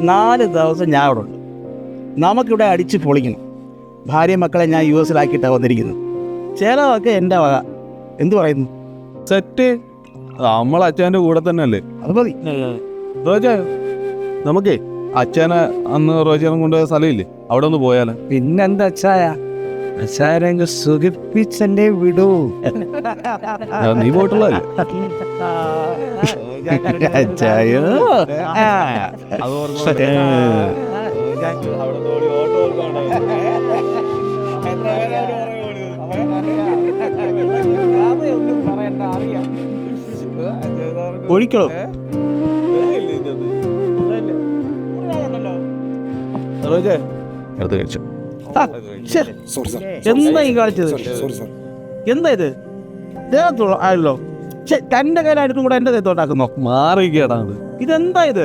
4 ദിവസം ഞാൻ അവിടെ ഉണ്ട്. നമുക്കിവിടെ അടിച്ച് പൊളിക്കണം. ഭാര്യ മക്കളെ ഞാൻ US-ലാക്കിയിട്ടാണ് വന്നിരിക്കുന്നത്. ചിലവൊക്കെ എൻ്റെ വക. എന്തു പറയുന്നു? സെറ്റ്. നമ്മൾ അച്ഛൻ്റെ കൂടെ തന്നെ അല്ലേ? അത് മതി. റോജ, നമുക്കേ അച്ഛനെ അന്ന് റോജനം കൊണ്ടുപോയ സ്ഥലമില്ലേ, അവിടെ ഒന്ന് പോയാലോ? പിന്നെന്താ അച്ചായനെ സുഖിപ്പിച്ചെന്നെ വിടൂ. നീ പോയിട്ടുള്ളതല്ലേ? അച്ചായോ ഒഴിക്കണോ? റോജേ, എടുത്ത് കഴിച്ചു. എന്താ ഈ കാണിച്ചത്? എന്താ ഇത്? ദേഹത്തുള്ള ആയല്ലോ. തന്റെ കയ്യിലായിട്ടും കൂടെ എന്റെ ദേഹത്തോട്ടാക്കുന്നോ? മാറിക്കേടാ. ഇതെന്താ ഇത്?